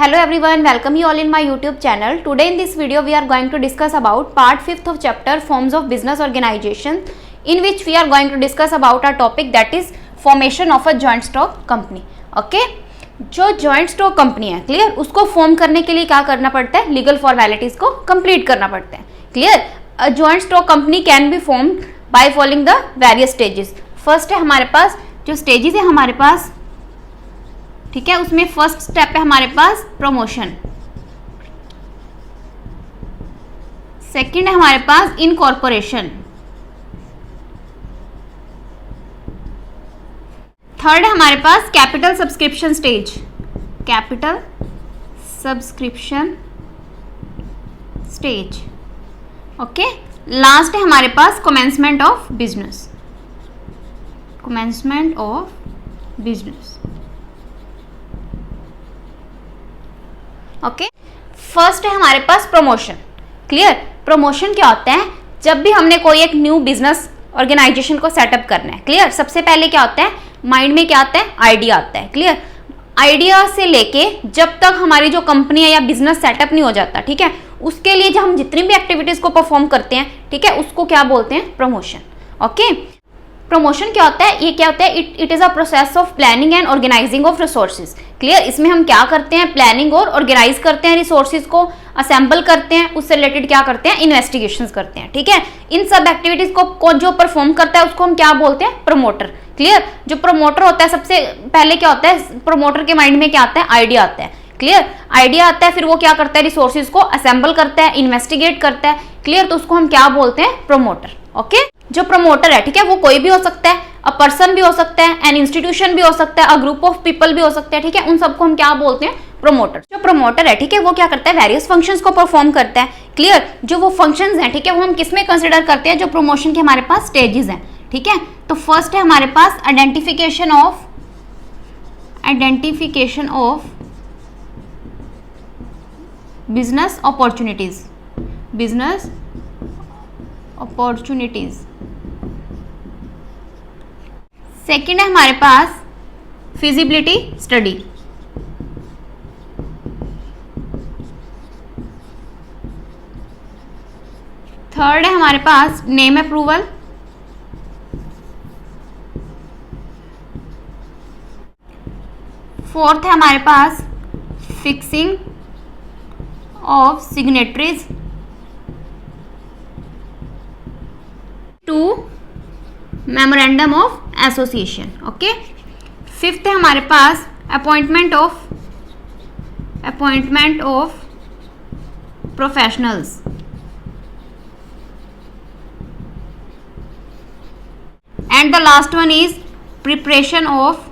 Hello everyone, welcome you all in my YouTube channel. Today in this video we are going to discuss about part 5th of chapter forms of business organization, in which we are going to discuss about a topic that is formation of a joint stock company. Okay, जो joint stock company है, clear, उसको form करने के लिए क्या करना पड़ता है, लीगल फॉर्मेलिटीज को कंप्लीट करना पड़ता है. Clear, a joint stock company can be formed by following the various stages. First है हमारे पास जो स्टेजेस है हमारे पास, ठीक है, उसमें फर्स्ट स्टेप है हमारे पास प्रमोशन. सेकंड है हमारे पास इनकॉर्पोरेशन. थर्ड है हमारे पास capital subscription stage, capital subscription stage. Okay, last है हमारे पास commencement of business, commencement of business. Okay, first है हमारे पास प्रमोशन. क्लियर, प्रमोशन क्या होता है, जब भी हमने कोई एक न्यू बिजनेस ऑर्गेनाइजेशन को सेटअप करना है. क्लियर, सबसे पहले क्या होता है, माइंड में क्या आता है, आइडिया आता है. क्लियर, आइडिया से लेके जब तक हमारी जो कंपनी है या बिजनेस सेटअप नहीं हो जाता, ठीक है, उसके लिए जब हम जितनी भी एक्टिविटीज को परफॉर्म करते हैं, ठीक है, उसको क्या बोलते हैं, प्रमोशन. ओके, प्रमोशन क्या होता है, ये क्या होता है, it is a process of planning and organising of resources. Clear, इसमें हम क्या करते हैं, प्लानिंग और ऑर्गेनाइज करते हैं, रिसोर्सेज को असेंबल करते हैं, उससे रिलेटेड क्या करते हैं, इन्वेस्टिगेशंस करते हैं. ठीक है, इन सब एक्टिविटीज को जो परफॉर्म करता है उसको हम क्या बोलते हैं, प्रमोटर. क्लियर, जो प्रमोटर होता है सबसे पहले क्या होता है, प्रमोटर के माइंड में क्या आता है, आइडिया आता है. क्लियर, आइडिया आता है, फिर वो क्या करता है, रिसोर्सेज को असेंबल करता है, इन्वेस्टिगेट करता है. क्लियर, तो उसको हम क्या बोलते हैं, प्रमोटर. ओके, जो प्रमोटर है, ठीक है, वो कोई भी हो सकता है, अ पर्सन भी हो सकता है, एन इंस्टीट्यूशन भी हो सकता है, अ ग्रुप ऑफ पीपल भी हो सकते हैं. ठीक है, उन सबको हम क्या बोलते हैं, प्रमोटर. जो प्रमोटर है, ठीक है, वो क्या करता है, वेरियस फंक्शंस को परफॉर्म करता है. क्लियर, जो वो फंक्शंस हैं, ठीक है, वो हम किसमें कंसिडर करते हैं, जो प्रमोशन के हमारे पास स्टेजेस हैं. ठीक है, तो फर्स्ट है हमारे पास identification of business opportunities, business opportunities. Second है हमारे पास फिजिबिलिटी स्टडी. थर्ड है हमारे पास नेम अप्रूवल. फोर्थ है हमारे पास fixing of signatories to memorandum of association. Okay, fifth है हमारे पास appointment of professionals. And the last one is preparation of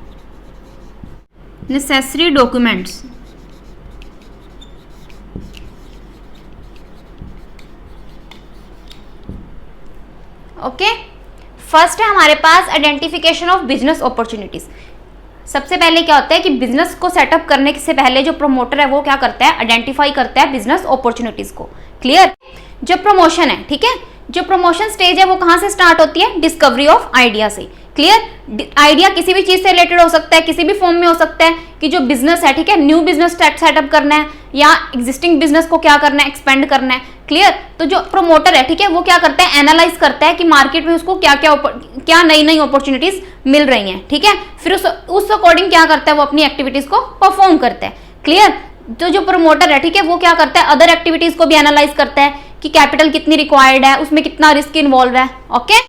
necessary documents. Okay, first है हमारे पास आइडेंटिफिकेशन ऑफ बिजनेस अपॉर्चुनिटीज. सबसे पहले क्या होता है कि बिजनेस को सेटअप करने से पहले जो प्रमोटर है वो क्या करता है, आइडेंटिफाई करता है बिजनेस अपॉर्चुनिटीज को. क्लियर, जो प्रमोशन है, ठीक है, जो प्रमोशन स्टेज है वो कहां से स्टार्ट होती है, डिस्कवरी ऑफ आइडिया से. क्लियर, आइडिया किसी भी चीज से रिलेटेड हो सकता है, किसी भी फॉर्म में हो सकता है, कि जो बिजनेस है, ठीक है, न्यू बिजनेस सेटअप करना है या एग्जिस्टिंग बिजनेस को क्या करना है, एक्सपेंड करना है. क्लियर, तो जो प्रमोटर है, ठीक है, वो क्या करता है, एनालाइज करता है कि मार्केट में उसको क्या नई नई अपॉर्चुनिटीज मिल रही हैं. ठीक है, फिर उस अकॉर्डिंग क्या करता है, वो अपनी एक्टिविटीज को परफॉर्म करता है. क्लियर, तो जो प्रमोटर है, ठीक है, वो क्या करता है, अदर एक्टिविटीज को भी एनालाइज करता है कि कैपिटल कितनी रिक्वायर्ड है, उसमें कितना रिस्क इन्वॉल्व है. ओके,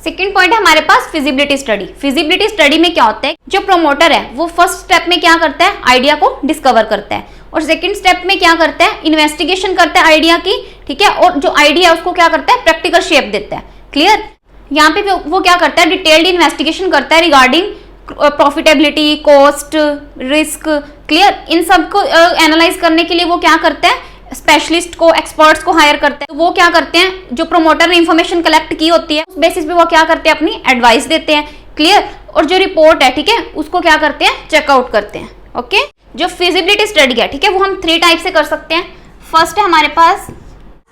सेकेंड पॉइंट है हमारे पास फिजिबिलिटी स्टडी. फिजिबिलिटी स्टडी में क्या होता है, जो प्रमोटर है वो फर्स्ट स्टेप में क्या करता है, आइडिया को डिस्कवर करता है, और सेकंड स्टेप में क्या करता है, इन्वेस्टिगेशन करता है आइडिया की. ठीक है, और जो आइडिया है उसको क्या करता है, प्रैक्टिकल शेप देता है. क्लियर, यहाँ पे वो क्या करता है, डिटेल्ड इन्वेस्टिगेशन करता है regarding profitability, cost, risk. Clear, इन सब को एनालाइज करने के लिए वो क्या करता है, स्पेशलिस्ट को, एक्सपर्ट्स को हायर करते हैं. तो वो क्या करते हैं, जो प्रमोटर ने इंफॉर्मेशन कलेक्ट की होती है उस बेसिस पे वो क्या करते हैं, अपनी एडवाइस देते हैं. क्लियर, और जो रिपोर्ट है, ठीक है, उसको क्या करते हैं, चेकआउट करते हैं. ओके, जो फिजिबिलिटी स्टडी है, ठीक है, वो हम 3 टाइप से कर सकते हैं. फर्स्ट है हमारे पास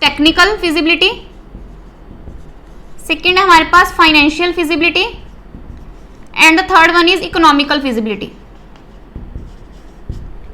टेक्निकल फिजिबिलिटी, सेकेंड है हमारे पास financial feasibility, and the third one is economical feasibility.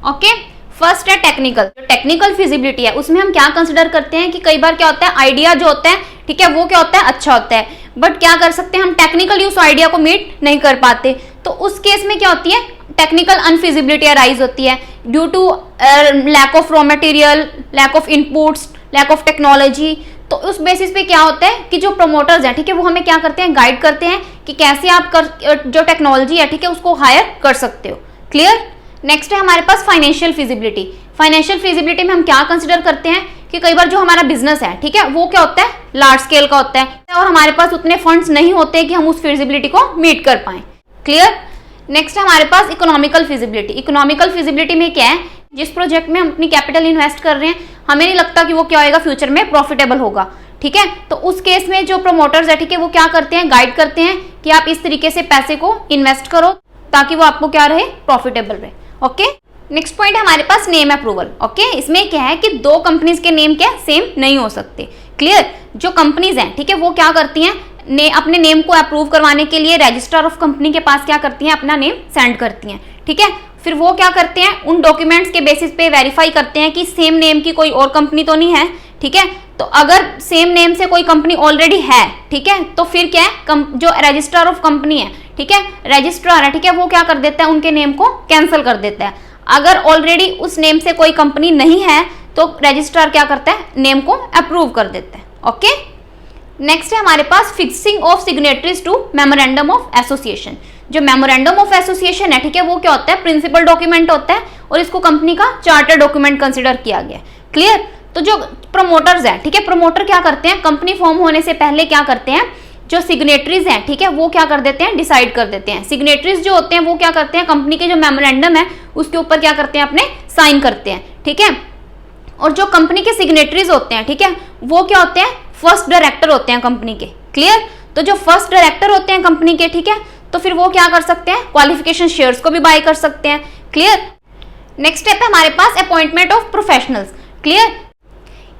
Okay, first है टेक्निकल। जो टेक्निकल फिजिबिलिटी है उसमें हम क्या कंसिडर करते हैं कि कई बार क्या होता है, आइडिया जो होता है, ठीक है, वो क्या होता है, अच्छा होता है, बट क्या कर सकते हैं हम, टेक्निकली उस आइडिया को मीट नहीं कर पाते, तो उस केस में क्या होती है, टेक्निकल अनफिजिबिलिटी अराइज होती है due to lack of raw material, lack of inputs, lack of technology. तो उस बेसिस पे क्या होता है कि जो प्रमोटर्स हैं, ठीक है, वो हमें क्या करते हैं, गाइड करते हैं कि कैसे आप जो टेक्नोलॉजी है, ठीक है, उसको हायर कर सकते हो। क्लियर। नेक्स्ट है हमारे पास फाइनेंशियल फिजिबिलिटी। फाइनेंशियल फिजिबिलिटी में हम क्या कंसिडर करते हैं कि कई बार जो हमारा बिजनेस है, ठीक है, वो क्या होता है, लार्ज स्केल का होता है और हमारे पास उतने फंड्स नहीं होते कि हम उस फिजिबिलिटी को मीट कर पाए। क्लियर। नेक्स्ट है हमारे पास इकोनॉमिकल फिजिबिलिटी। इकोनॉमिकल फिजिबिलिटी में क्या है, जिस प्रोजेक्ट में हम अपनी कैपिटल इन्वेस्ट कर रहे हैं, हमें नहीं लगता कि वो क्या होगा, फ्यूचर में प्रॉफिटेबल होगा, ठीक है, तो उस केस में जो प्रमोटर्स है, ठीक है, वो क्या करते हैं, गाइड करते हैं कि आप इस तरीके से पैसे को इन्वेस्ट करो ताकि वो आपको क्या रहे, प्रॉफिटेबल रहे। ओके। नेक्स्ट पॉइंट है हमारे पास नेम अप्रूवल। ओके, इसमें क्या है कि दो कंपनीज के नेम क्या सेम नहीं हो सकते। क्लियर। जो कंपनीज हैं, ठीक है, वो क्या करती हैं, अपने नेम को अप्रूव करवाने के लिए रजिस्ट्रार ऑफ कंपनी के पास क्या करती हैं, अपना नेम सेंड करती हैं, ठीक है, फिर वो क्या करते हैं, उन डॉक्यूमेंट्स के बेसिस पे वेरीफाई करते हैं कि सेम नेम की कोई और कंपनी तो नहीं है, ठीक है, तो अगर सेम नेम से कोई कंपनी ऑलरेडी है, ठीक है, तो फिर क्या है, जो रजिस्ट्रार ऑफ कंपनी है, ठीक है, रजिस्ट्रार है, ठीक है, वो क्या कर देता है, उनके नेम को कैंसिल कर देता है। अगर ऑलरेडी उस नेम से कोई कंपनी नहीं है तो रजिस्ट्रार क्या करता है, नेम को अप्रूव कर देता है। ओके। नेक्स्ट है हमारे पास fixing of signatories to memorandum of association. जो मेमोरेंडम ऑफ एसोसिएशन है, ठीक है, वो क्या होता है, प्रिंसिपल डॉक्यूमेंट होता है और इसको कंपनी का चार्टर डॉक्यूमेंट कंसिडर किया गया। क्लियर। तो जो प्रमोटर्स है, ठीक है, प्रमोटर क्या करते हैं, कंपनी फॉर्म होने से पहले क्या करते हैं, जो सिग्नेटरीज हैं, ठीक है, वो क्या कर देते हैं, डिसाइड कर देते हैं। सिग्नेटरीज जो होते हैं वो क्या करते हैं, कंपनी के जो मेमोरेंडम है उसके ऊपर क्या करते हैं, अपने साइन करते हैं, ठीक है, और जो कंपनी के सिग्नेटरीज होते हैं, ठीक है, वो क्या होते हैं, फर्स्ट डायरेक्टर होते हैं कंपनी के। क्लियर। तो जो फर्स्ट डायरेक्टर होते हैं कंपनी के, ठीक है, तो फिर वो क्या कर सकते हैं, क्वालिफिकेशन शेयर्स को भी बाय कर सकते हैं। क्लियर। नेक्स्ट स्टेप है हमारे पास अपॉइंटमेंट ऑफ प्रोफेशनल्स। क्लियर।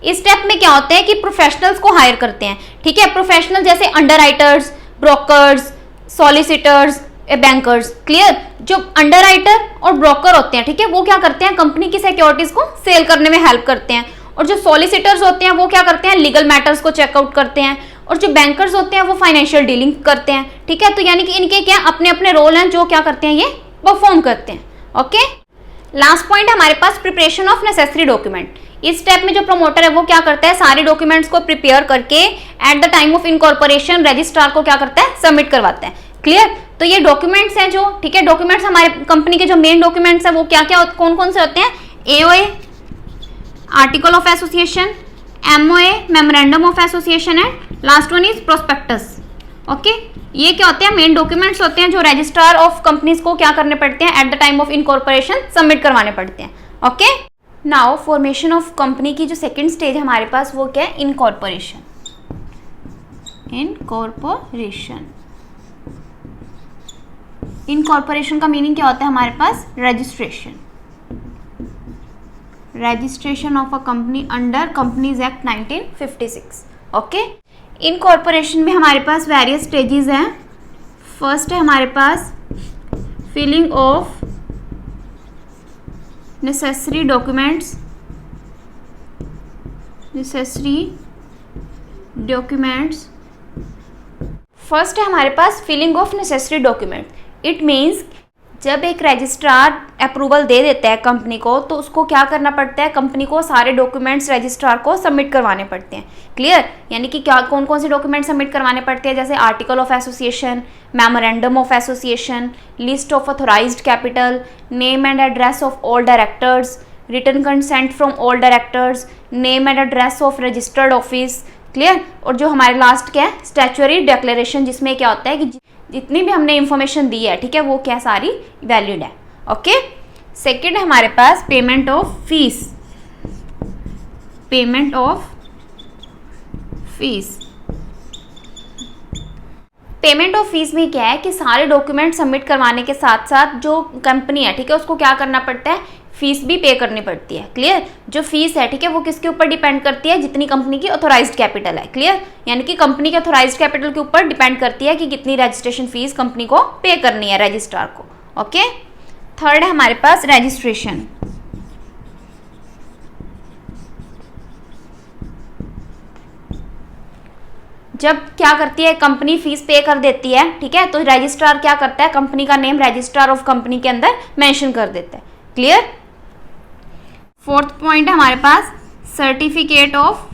इस स्टेप में क्या होता है कि प्रोफेशनल्स को हायर करते हैं, ठीक है, प्रोफेशनल जैसे underwriters, brokers, solicitors, bankers. Clear. जो अंडरराइटर और ब्रोकर होते हैं, ठीक है, वो क्या करते हैं, कंपनी की सिक्योरिटीज को सेल करने में हेल्प करते हैं, और जो सॉलिसिटर्स होते हैं वो क्या करते हैं, लीगल मैटर्स को चेकआउट करते हैं, और जो बैंकर्स होते हैं वो फाइनेंशियल डीलिंग करते हैं। ठीक है, तो यानी कि इनके क्या अपने अपने रोल हैं जो क्या करते हैं, ये परफॉर्म करते हैं। ओके। लास्ट पॉइंट हमारे पास प्रिपरेशन ऑफ नेसेसरी डॉक्यूमेंट। इस स्टेप में जो प्रमोटर है वो क्या करता है, सारे डॉक्यूमेंट्स को प्रिपेयर करके eight the time of incorporation registrar को क्या करता है, सबमिट करवाता है। क्लियर। तो ये डॉक्यूमेंट्स हैं जो, ठीक है, डॉक्यूमेंट्स हमारे कंपनी के जो मेन डॉक्यूमेंट्स हैं वो क्या क्या कौन कौन से होते हैं, AOA article of association, MOA memorandum of association and last one is prospectus. Okay, ये क्या होते हैं, मेन डॉक्यूमेंट्स होते हैं जो रजिस्ट्रार ऑफ कंपनीज को क्या करने पड़ते हैं, at the time of incorporation submit करवाने पड़ते हैं। Okay. Now formation of company की जो सेकंड स्टेज हमारे पास वो क्या है, इनकॉर्पोरेशन। इनकॉर्पोरेशन, इनकॉर्पोरेशन का मीनिंग क्या होता है हमारे पास, registration, registration of a company under companies act 1956। Okay. Incorporation में हमारे पास वेरियस स्टेजेस हैं। फर्स्ट है हमारे पास filing of necessary documents, necessary documents. First है हमारे पास filing of necessary document. It means जब एक रजिस्ट्रार अप्रूवल दे देता है कंपनी को तो उसको क्या करना पड़ता है, कंपनी को सारे डॉक्यूमेंट्स रजिस्ट्रार को सबमिट करवाने पड़ते हैं। क्लियर। यानी कि क्या कौन कौन से डॉक्यूमेंट सबमिट करवाने पड़ते हैं, जैसे article of association, memorandum of association, list of authorised capital, name and address of all directors, written consent from all directors, name and address of registered office. Clear. और जो हमारे लास्ट क्या है, statutory declaration, जिसमें क्या होता है कि जितनी भी हमने इंफॉर्मेशन दी है, ठीक है, वो क्या सारी वैलिड है। ओके। सेकंड है हमारे पास payment of fees, payment of fees. Payment of fees में क्या है कि सारे डॉक्यूमेंट सबमिट करवाने के साथ साथ जो कंपनी है, ठीक है, उसको क्या करना पड़ता है, फीस भी पे करनी पड़ती है। क्लियर। जो फीस है, ठीक है, वो किसके ऊपर डिपेंड करती है, जितनी कंपनी की ऑथोराइज्ड कैपिटल है। क्लियर। यानी कि कंपनी के ऑथोराइज्ड कैपिटल के ऊपर डिपेंड करती है कि कितनी रजिस्ट्रेशन फीस कंपनी को पे करनी है रजिस्ट्रार को। ओके। थर्ड है हमारे पास रजिस्ट्रेशन, जब क्या करती है कंपनी फीस पे कर देती है, ठीक है, तो रजिस्ट्रार क्या करता है, कंपनी का नेम रजिस्ट्रार ऑफ कंपनी के अंदर मेंशन कर देता है। क्लियर। फोर्थ पॉइंट है हमारे पास सर्टिफिकेट ऑफ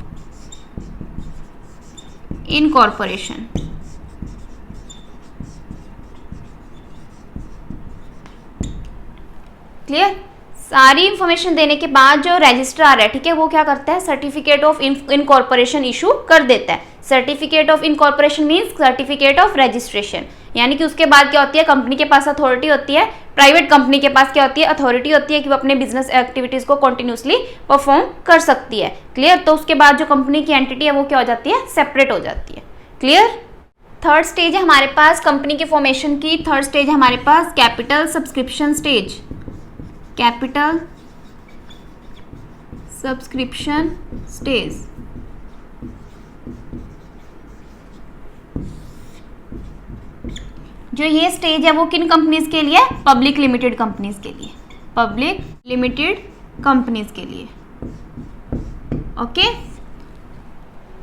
इनकॉर्पोरेशन। क्लियर। सारी इंफॉर्मेशन देने के बाद जो रजिस्ट्रार है, ठीक है, वो क्या करता है, सर्टिफिकेट ऑफ इनकॉर्पोरेशन इशू कर देता है। Certificate of incorporation means certificate of registration, यानी कि उसके बाद क्या होती है, कंपनी के पास अथॉरिटी होती है, प्राइवेट कंपनी के पास क्या होती है, अथॉरिटी होती है कि वो अपने बिजनेस एक्टिविटीज को कंटिन्यूसली परफॉर्म कर सकती है। क्लियर। तो उसके बाद जो कंपनी की एंटिटी है वो क्या हो जाती है, सेपरेट हो जाती है। क्लियर। थर्ड स्टेज है हमारे पास कंपनी के फॉर्मेशन की, थर्ड स्टेज है हमारे पास capital subscription stage. Capital subscription stage. जो ये स्टेज है वो किन कंपनीज के लिए, पब्लिक लिमिटेड कंपनीज के लिए, पब्लिक लिमिटेड कंपनीज के लिए। ओके।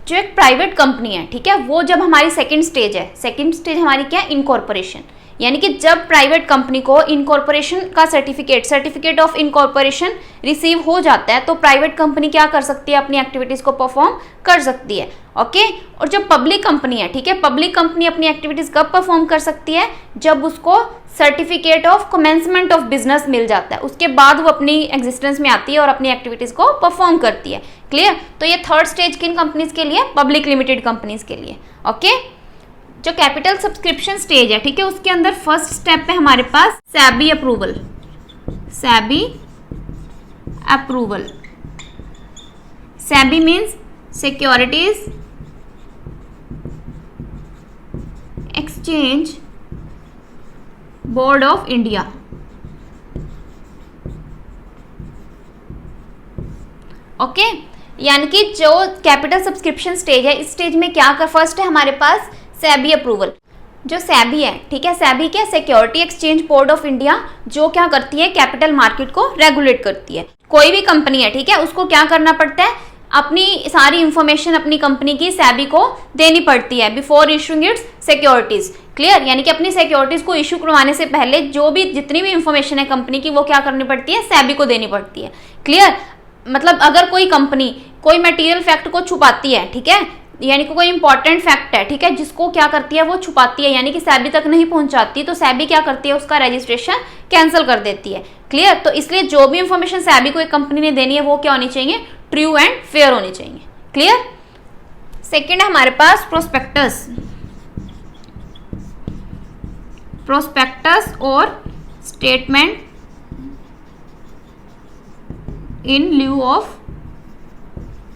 जो एक प्राइवेट कंपनी है, ठीक है, वो जब हमारी सेकंड स्टेज है, सेकंड स्टेज हमारी क्या है, इनकॉर्पोरेशन, यानी कि जब प्राइवेट कंपनी को इनकॉर्पोरेशन का सर्टिफिकेट ऑफ इनकॉर्पोरेशन रिसीव हो जाता है, तो प्राइवेट कंपनी क्या कर सकती है, अपनी एक्टिविटीज को परफॉर्म कर सकती है। ओके। और जो पब्लिक कंपनी है, ठीक है, पब्लिक कंपनी अपनी एक्टिविटीज कब परफॉर्म कर सकती है, जब उसको certificate of commencement of business मिल जाता है, उसके बाद वो अपनी एग्जिस्टेंस में आती है और अपनी एक्टिविटीज को परफॉर्म करती है। क्लियर। तो ये थर्ड स्टेज किन कंपनीज के लिए, पब्लिक लिमिटेड कंपनीज के लिए। ओके। जो कैपिटल सब्सक्रिप्शन स्टेज है, ठीक है, उसके अंदर फर्स्ट स्टेप है हमारे पास SEBI approval. SEBI approval. SEBI means securities exchange board of India. Okay. यानी कि जो कैपिटल सब्सक्रिप्शन स्टेज है, इस स्टेज में क्या कर, फर्स्ट है हमारे पास SEBI अप्रूवल। जो SEBI है, ठीक है, SEBI क्या, security exchange board of India, जो क्या करती है, कैपिटल मार्केट को रेगुलेट करती है। कोई भी कंपनी है, ठीक है, उसको क्या करना पड़ता है, अपनी सारी इंफॉर्मेशन अपनी कंपनी की SEBI को देनी पड़ती है before issuing it's securities. Clear. यानी कि अपनी सिक्योरिटीज को इशू करवाने से पहले जो भी जितनी भी इंफॉर्मेशन है कंपनी की, वो क्या करनी पड़ती है, SEBI को देनी पड़ती है। क्लियर। मतलब अगर कोई कंपनी कोई मटेरियल फैक्ट को छुपाती है, ठीक है, यानी कि कोई इंपॉर्टेंट फैक्ट है, ठीक है, जिसको क्या करती है, वो छुपाती है, यानी कि SEBI तक नहीं पहुंचाती, तो SEBI क्या करती है, उसका रजिस्ट्रेशन कैंसिल कर देती है। क्लियर। तो इसलिए जो भी इंफॉर्मेशन SEBI को एक कंपनी ने देनी है, वो क्या होनी चाहिए, ट्रू एंड फेयर होनी चाहिए। क्लियर। सेकेंड है हमारे पास प्रोस्पेक्टस। प्रोस्पेक्टस और statement in lieu of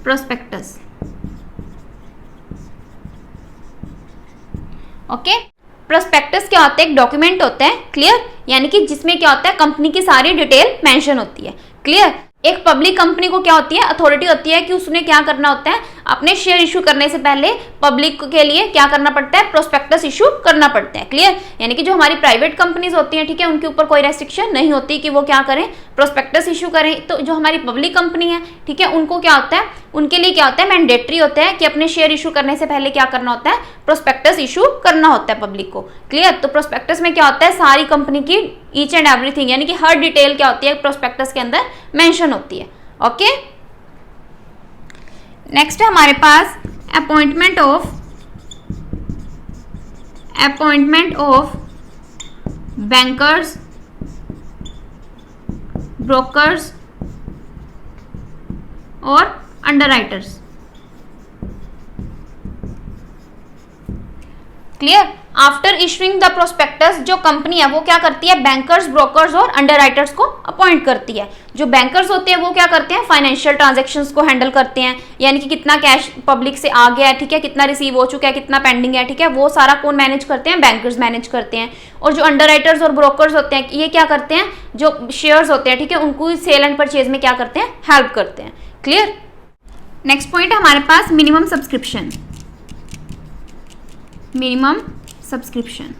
prospectus. Okay. Prospectus क्या होता है, एक डॉक्यूमेंट होता है। क्लियर। यानी कि जिसमें क्या होता है, कंपनी की सारी डिटेल मेंशन होती है। क्लियर। एक पब्लिक कंपनी को क्या होती है, अथॉरिटी होती है कि उसने क्या करना होता है, अपने शेयर इशू करने से पहले पब्लिक के लिए क्या करना पड़ता है, प्रोस्पेक्टस इशू करना पड़ता है। क्लियर। यानी कि जो हमारी प्राइवेट कंपनीज होती हैं, ठीक है, उनके ऊपर कोई रेस्ट्रिक्शन नहीं होती कि वो क्या करें, प्रोस्पेक्टस इशू करें। तो जो हमारी पब्लिक कंपनी है, ठीक है, उनको क्या होता है, उनके लिए क्या होता है, मैंडेटरी होता है कि अपने शेयर इशू करने से पहले क्या करना होता है, प्रोस्पेक्टस इशू करना होता है पब्लिक को। क्लियर। तो प्रोस्पेक्टस में क्या होता है, सारी कंपनी की ईच एंड एवरीथिंग, यानी कि हर डिटेल क्या होती है, प्रोस्पेक्टस के अंदर मेंशन होती है। ओके। नेक्स्ट है हमारे पास अपॉइंटमेंट ऑफ बैंकर्स, ब्रोकर्स और underwriters. Clear. After issuing the prospectus, जो कंपनी है वो क्या करती है, बैंकर्स, ब्रोकर्स और अंडरराइटर्स को अपॉइंट करती है। जो बैंकर्स होते हैं वो क्या करते हैं, फाइनेंशियल ट्रांजैक्शंस को हैंडल करते हैं, यानी कि कितना कैश पब्लिक से आ गया है, ठीक है, कितना रिसीव हो चुका है, कितना पेंडिंग है, ठीक है, वो सारा कौन मैनेज करते हैं, बैंकर्स मैनेज करते हैं। और जो अंडरराइटर्स और ब्रोकर्स होते हैं, ये क्या करते हैं, जो शेयर्स होते हैं, ठीक है, उनको सेल एंड परचेज में क्या करते हैं, हेल्प करते हैं। क्लियर। नेक्स्ट पॉइंट है हमारे पास minimum subscription. Minimum subscription.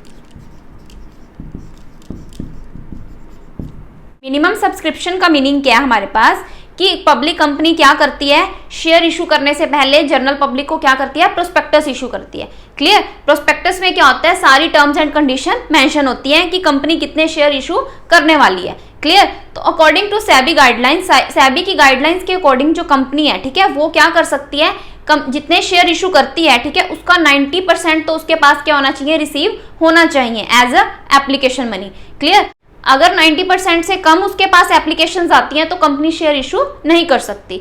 Minimum subscription का मीनिंग क्या है हमारे पास, कि पब्लिक कंपनी क्या करती है, शेयर इशू करने से पहले जनरल पब्लिक को क्या करती है, प्रोस्पेक्टस इशू करती है। क्लियर। प्रोस्पेक्टस में क्या होता है, सारी टर्म्स एंड कंडीशन मेंशन होती है कि कंपनी कितने शेयर इशू करने वाली है। क्लियर। तो according to SEBI guidelines, SEBI की गाइडलाइंस के अकॉर्डिंग जो कंपनी है, ठीक है, वो क्या कर सकती है, जितने शेयर इशू करती है, ठीक है, उसका 90% तो उसके पास क्या होना चाहिए, रिसीव होना चाहिए as a application money. Clear. अगर 90% से कम उसके पास एप्लीकेशंस आती हैं तो कंपनी शेयर इशू नहीं कर सकती।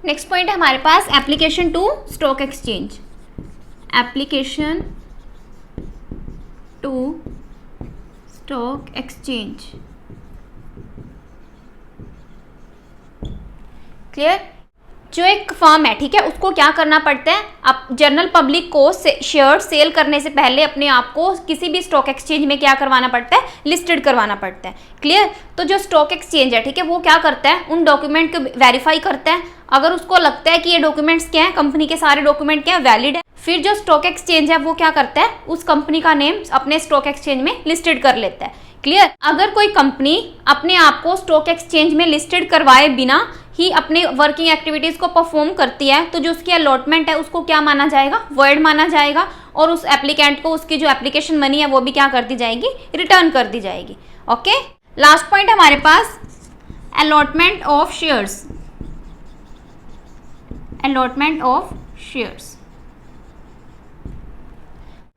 नेक्स्ट पॉइंट है हमारे पास application to stock exchange. Application to stock exchange. Clear. जो एक फर्म है, ठीक है, उसको क्या करना पड़ता है, आप जनरल पब्लिक को शेयर सेल करने से पहले अपने आप को किसी भी स्टॉक एक्सचेंज में क्या करवाना पड़ता है, लिस्टेड करवाना पड़ता है। क्लियर। तो जो स्टॉक एक्सचेंज है, ठीक है, वो क्या करता है, उन डॉक्यूमेंट को वेरीफाई करता है। अगर उसको लगता है कि ये डॉक्यूमेंट्स क्या है, कंपनी के सारे डॉक्यूमेंट क्या है, वैलिड है, फिर जो स्टॉक एक्सचेंज है वो क्या करता है, उस कंपनी का नेम अपने स्टॉक एक्सचेंज में लिस्टेड कर लेता है। क्लियर। अगर कोई कंपनी अपने आप को स्टॉक एक्सचेंज में लिस्टेड करवाए बिना ही अपने वर्किंग एक्टिविटीज को परफॉर्म करती है तो जो उसकी अलॉटमेंट है उसको क्या माना जाएगा, वॉइड माना जाएगा, और उस एप्लीकेंट को उसकी जो एप्लीकेशन मनी है वो भी क्या कर दी जाएगी, रिटर्न कर दी जाएगी। ओके। लास्ट पॉइंट हमारे पास allotment of shares. Allotment of shares.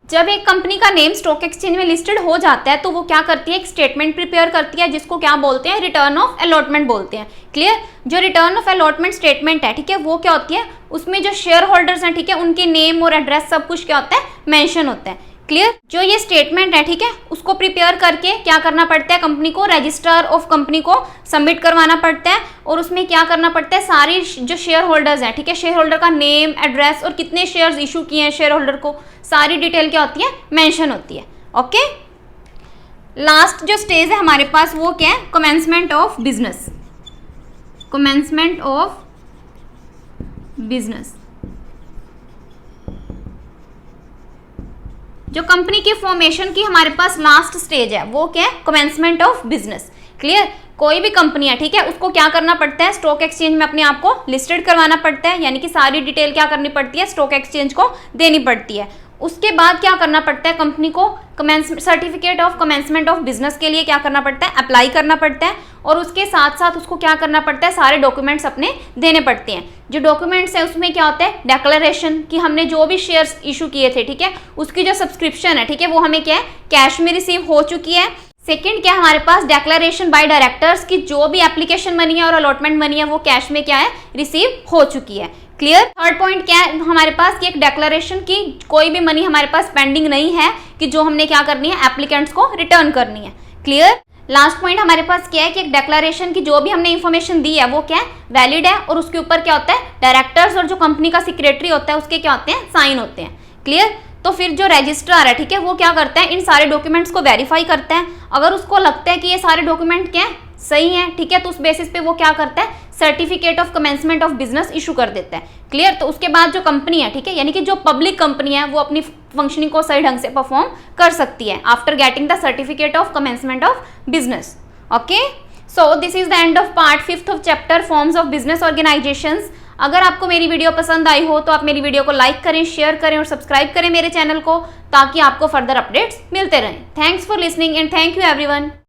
जब एक कंपनी का नेम स्टॉक एक्सचेंज में लिस्टेड हो जाता है तो वो क्या करती है, एक स्टेटमेंट प्रिपेयर करती है जिसको क्या बोलते हैं, रिटर्न ऑफ अलॉटमेंट बोलते हैं। क्लियर। जो रिटर्न ऑफ अलॉटमेंट स्टेटमेंट है, ठीक है, वो क्या होती है, उसमें जो शेयर होल्डर्स हैं, ठीक है, उनके नेम और एड्रेस सब कुछ क्या होता है, मेंशन होता है। क्लियर। जो ये स्टेटमेंट है, ठीक है, उसको प्रिपेयर करके क्या करना पड़ता है, कंपनी को रजिस्ट्रार ऑफ कंपनी को सबमिट करवाना पड़ता है, और उसमें क्या करना पड़ता है, सारी जो शेयर होल्डर्स हैं, ठीक है, शेयर होल्डर का नेम, एड्रेस और कितने शेयर्स इशू किए हैं शेयर होल्डर को, सारी डिटेल क्या होती है, मेंशन होती है। ओके। लास्ट जो स्टेज है हमारे पास वो क्या है, commencement of business. Commencement of business. जो कंपनी की फॉर्मेशन की हमारे पास लास्ट स्टेज है वो क्या है, कमेंसमेंट ऑफ बिजनेस। क्लियर। कोई भी कंपनी है, ठीक है, उसको क्या करना पड़ता है, स्टॉक एक्सचेंज में अपने आप को लिस्टेड करवाना पड़ता है, यानी कि सारी डिटेल क्या करनी पड़ती है, स्टॉक एक्सचेंज को देनी पड़ती है। उसके बाद क्या करना पड़ता है, कंपनी को certificate of commencement of business के लिए क्या करना पड़ता है, अप्लाई करना पड़ता है, और उसके साथ साथ उसको क्या करना पड़ता है, सारे डॉक्यूमेंट्स अपने देने पड़ते हैं। जो डॉक्यूमेंट्स है उसमें क्या होता है, डिक्लेरेशन कि हमने जो भी शेयर्स इशू किए थे, ठीक है, उसकी जो सब्सक्रिप्शन है, ठीक है, वो हमें क्या है, कैश में रिसीव हो चुकी है। सेकंड क्या हमारे पास, डिक्लेरेशन बाय डायरेक्टर्स की जो भी एप्लीकेशन मनी है और अलॉटमेंट मनी है वो कैश में क्या है, रिसीव हो चुकी है। क्लियर। थर्ड पॉइंट क्या है हमारे पास, कि एक डिक्लेरेशन की कोई भी मनी हमारे पास पेंडिंग नहीं है कि जो हमने क्या करनी है, एप्लीकेंट्स को रिटर्न करनी है। क्लियर। लास्ट पॉइंट हमारे पास क्या है, कि एक डिक्लेरेशन की जो भी हमने इंफॉर्मेशन दी है वो क्या है, वैलिड है, और उसके ऊपर क्या होता है, डायरेक्टर्स और जो कंपनी का सेक्रेटरी होता है उसके क्या होते हैं, साइन होते हैं। क्लियर। तो फिर जो रजिस्ट्रार है, ठीक है, वो क्या करता है, इन सारे डॉक्यूमेंट्स को वेरीफाई करता है। अगर उसको लगता है कि ये सारे डॉक्यूमेंट क्या है, सही है, ठीक है, तो उस बेसिस पे वो क्या करता है, certificate of commencement of business issue कर देता है। क्लियर। तो उसके बाद जो कंपनी है, ठीक है, यानी कि जो पब्लिक कंपनी है वो अपनी फंक्शनिंग को सही ढंग से परफॉर्म कर सकती है after getting the certificate of commencement of business. Okay. So this is the end of part 5 of chapter forms of business organisations. अगर आपको मेरी वीडियो पसंद आई हो तो आप मेरी वीडियो को लाइक करें, शेयर करें और सब्सक्राइब करें मेरे चैनल को, ताकि आपको फर्दर अपडेट्स मिलते रहें। Thanks for listening and thank you everyone.